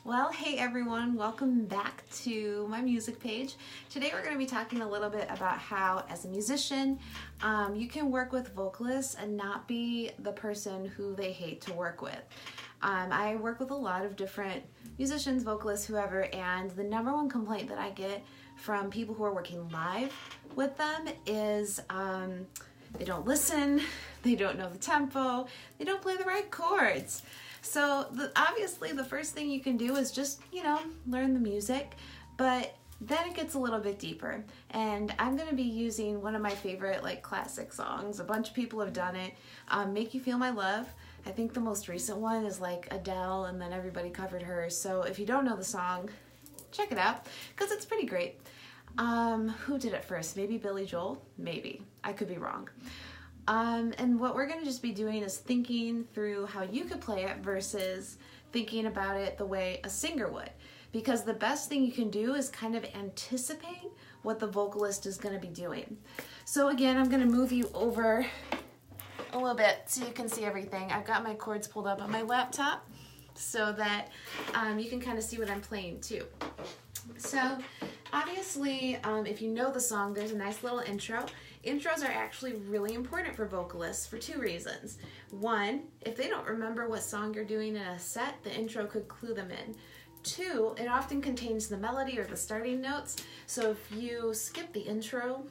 Well, hey everyone, welcome back to my music page. Today we're going to be talking a little bit about how, as a musician, you can work with vocalists and not be the person who they hate to work with. I work with a lot of different musicians, vocalists, whoever, and the number one complaint that I get from people who are working live with them is they don't listen, they don't know the tempo, they don't play the right chords. So obviously the first thing you can do is just, learn the music, but then it gets a little bit deeper. And I'm going to be using one of my favorite classic songs. A bunch of people have done it. Make You Feel My Love. I think the most recent one is Adele, and then everybody covered hers. So if you don't know the song, check it out because it's pretty great. Who did it first? Maybe Billy Joel? Maybe. I could be wrong. And what we're going to just be doing is thinking through how you could play it versus thinking about it the way a singer would. Because the best thing you can do is kind of anticipate what the vocalist is going to be doing. So again, I'm going to move you over a little bit so you can see everything. I've got my chords pulled up on my laptop so that you can kind of see what I'm playing too. So obviously, if you know the song, there's a nice little intro. Intros are actually really important for vocalists for two reasons. One, if they don't remember what song you're doing in a set, the intro could clue them in. Two, it often contains the melody or the starting notes, so if you skip the intro,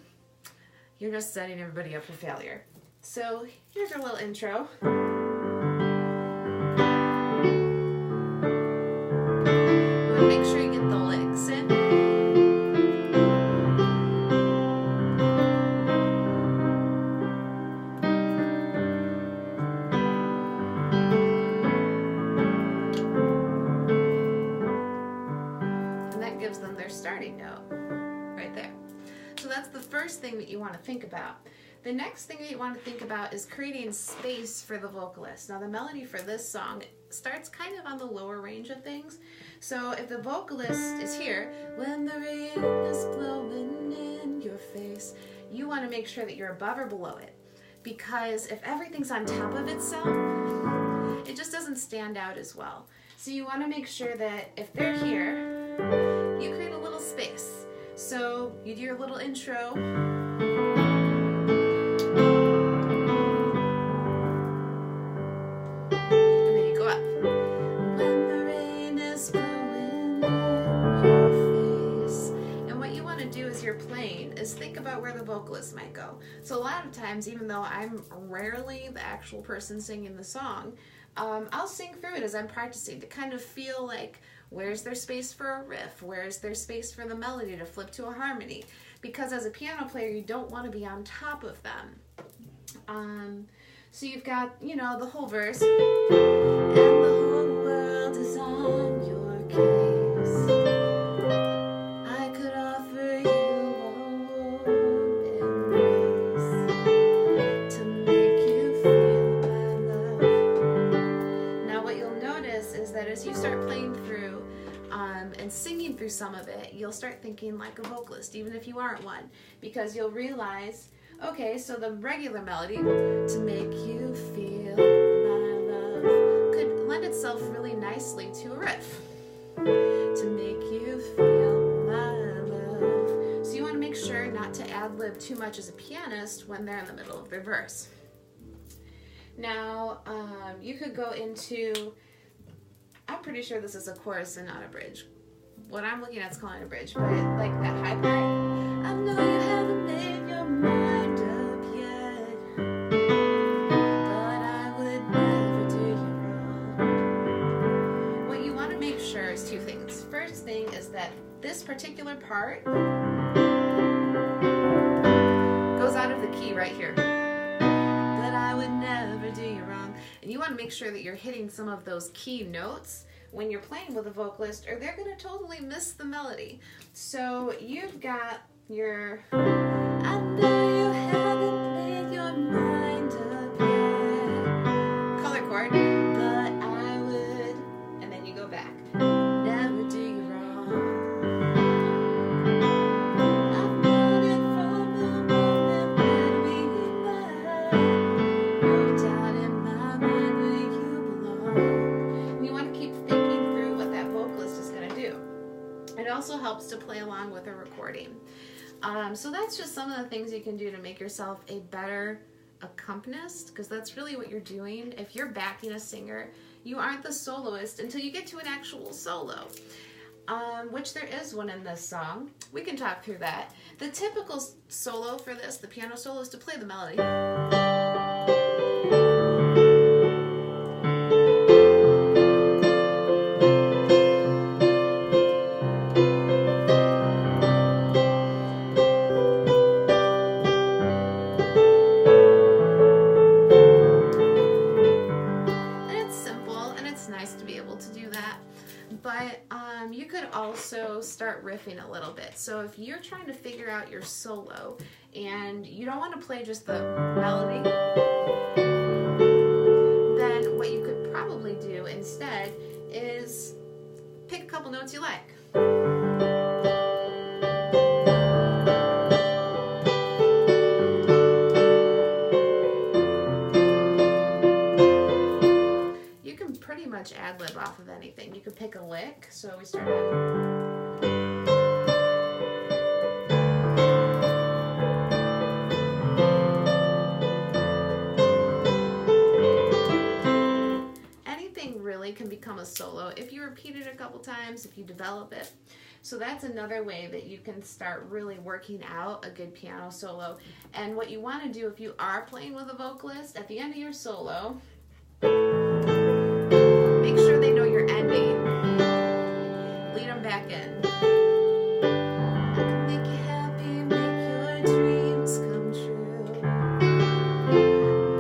you're just setting everybody up for failure. So here's our little intro. Make sure you get the licks in. And that gives them their starting note right there. So that's the first thing that you want to think about. The next thing that you want to think about is creating space for the vocalist. Now the melody for this song starts kind of on the lower range of things. So if the vocalist is here, when the rain is blowing in your face, you want to make sure that you're above or below it. Because if everything's on top of itself, it just doesn't stand out as well. So you want to make sure that if they're here, you create a little space. So you do your little intro. Playing is think about where the vocalist might go. So a lot of times, even though I'm rarely the actual person singing the song, I'll sing through it as I'm practicing to kind of feel like where's their space for a riff, where's their space for the melody to flip to a harmony, because as a piano player you don't want to be on top of them. So you've got the whole verse, and the whole world is on your case. As you start playing through and singing through some of it, you'll start thinking like a vocalist, even if you aren't one, because you'll realize, okay, so the regular melody, to make you feel my love, could lend itself really nicely to a riff. To make you feel my love. So you want to make sure not to ad-lib too much as a pianist when they're in the middle of their verse. Now, you could go into, I'm pretty sure this is a chorus and not a bridge. What I'm looking at is calling it a bridge, but like that high part. I know you haven't made your mind up yet, but I would never do you wrong. What you want to make sure is two things. First thing is that this particular part goes out of the key right here. But I would never do you wrong. And you want to make sure that you're hitting some of those key notes when you're playing with a vocalist, or they're going to totally miss the melody. So you've got your, I know you haven't made your mind up yet, color chord, but I would, and then you go back, never do you wrong. I've known it from the moment when we met, no doubt in my mind where you belong. And you want to keep thinking through what that vocal also helps to play along with a recording. So that's just some of the things you can do to make yourself a better accompanist, because that's really what you're doing. If you're backing a singer, you aren't the soloist until you get to an actual solo, which there is one in this song. We can talk through that. The typical solo for this, the piano solo, is to play the melody. But you could also start riffing a little bit. So if you're trying to figure out your solo and you don't want to play just the melody, then what you could probably do instead is pick a couple notes you like. Pretty much ad-lib off of anything. You could pick a lick, so we start anything really can become a solo if you repeat it a couple times, if you develop it. So that's another way that you can start really working out a good piano solo. And what you want to do if you are playing with a vocalist, at the end of your solo, make sure they know your ending. Lead them back in. I can make you happy, make your dreams come true.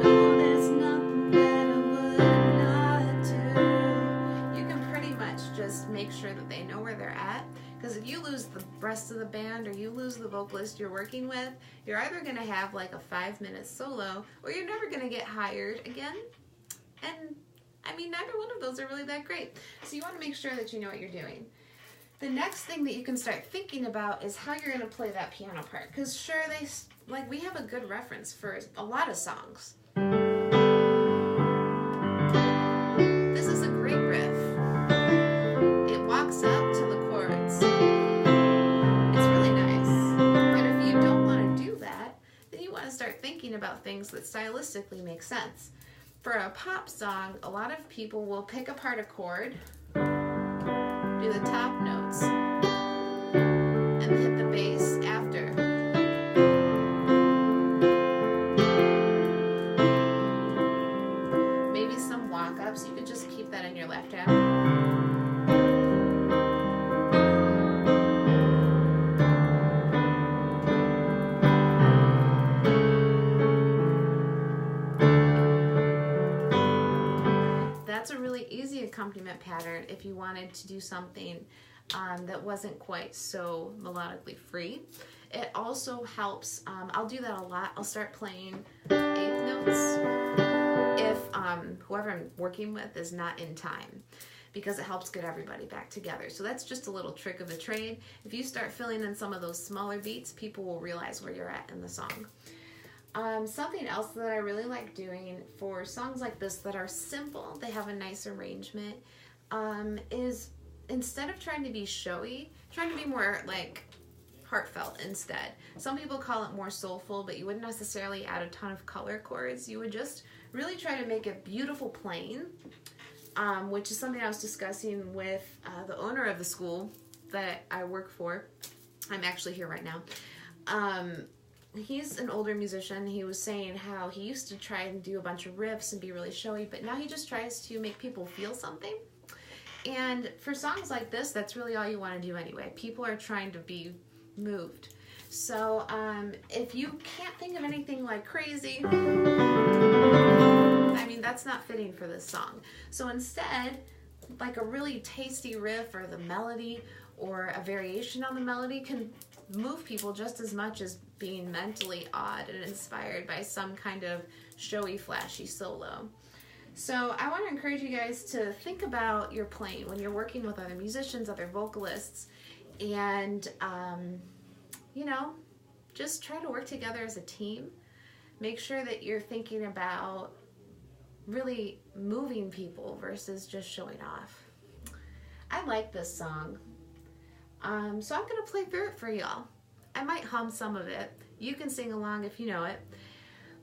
No, there's nothing that I would not do. You can pretty much just make sure that they know where they're at. Because if you lose the rest of the band or you lose the vocalist you're working with, you're either going to have like a 5-minute solo or you're never going to get hired again. And I mean, neither one of those are really that great. So you want to make sure that you know what you're doing. The next thing that you can start thinking about is how you're going to play that piano part. Because sure, we have a good reference for a lot of songs. This is a great riff. It walks up to the chords. It's really nice. But if you don't want to do that, then you want to start thinking about things that stylistically make sense. For a pop song, a lot of people will pick apart a chord, do the top notes, and hit the bass after. Maybe some walk-ups, you could just keep that in your left hand. That's a really easy accompaniment pattern if you wanted to do something that wasn't quite so melodically free. It also helps, I'll do that a lot. I'll start playing eighth notes if whoever I'm working with is not in time, because it helps get everybody back together. So that's just a little trick of the trade. If you start filling in some of those smaller beats, people will realize where you're at in the song. Something else that I really like doing for songs like this that are simple, they have a nice arrangement, is instead of trying to be showy, trying to be more like heartfelt instead. Some people call it more soulful, but you wouldn't necessarily add a ton of color chords. You would just really try to make it beautiful playing, which is something I was discussing with the owner of the school that I work for. I'm actually here right now. He's an older musician. He was saying how he used to try and do a bunch of riffs and be really showy, but now he just tries to make people feel something. And for songs like this, that's really all you want to do anyway. People are trying to be moved. So if you can't think of anything like crazy, I mean, that's not fitting for this song. So instead, like a really tasty riff or the melody or a variation on the melody can move people just as much as being mentally awed and inspired by some kind of showy, flashy solo. So I want to encourage you guys to think about your playing when you're working with other musicians, other vocalists, and you know, just try to work together as a team. Make sure that you're thinking about really moving people versus just showing off. I like this song. So I'm gonna play through it for y'all. I might hum some of it. You can sing along if you know it.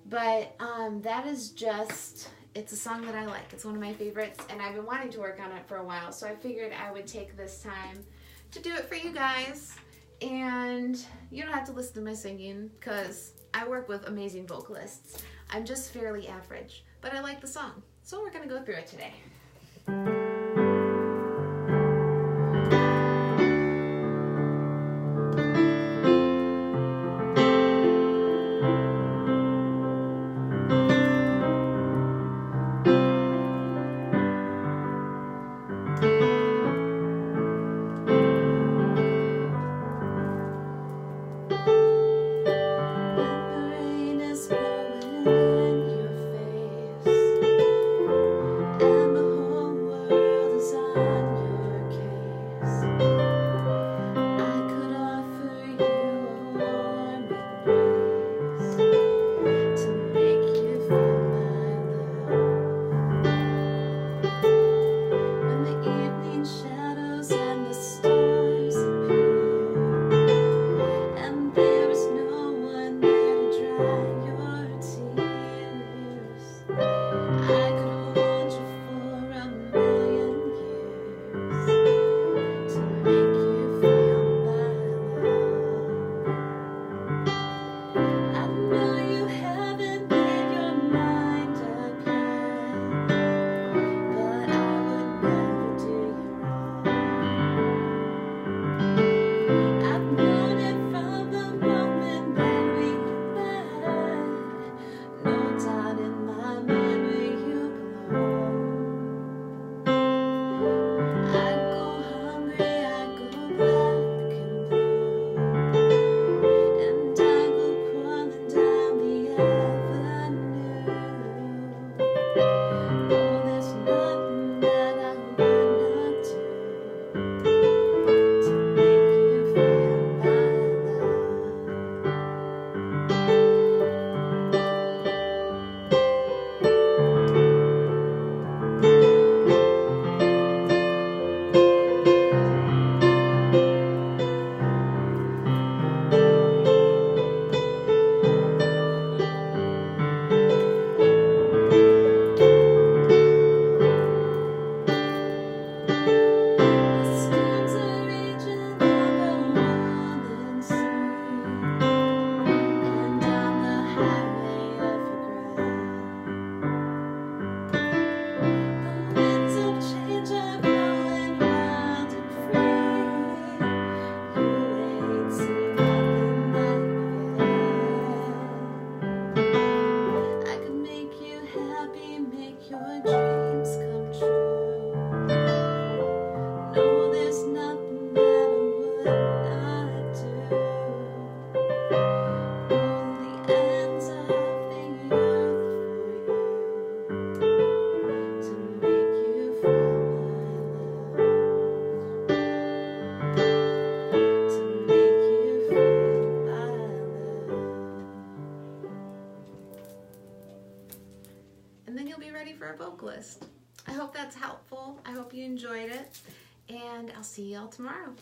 But that is just, it's a song that I like. It's one of my favorites, and I've been wanting to work on it for a while, so I figured I would take this time to do it for you guys. And you don't have to listen to my singing, because I work with amazing vocalists. I'm just fairly average, but I like the song, so we're gonna go through it today. And then you'll be ready for a vocalist. I hope that's helpful. I hope you enjoyed it, and I'll see y'all tomorrow.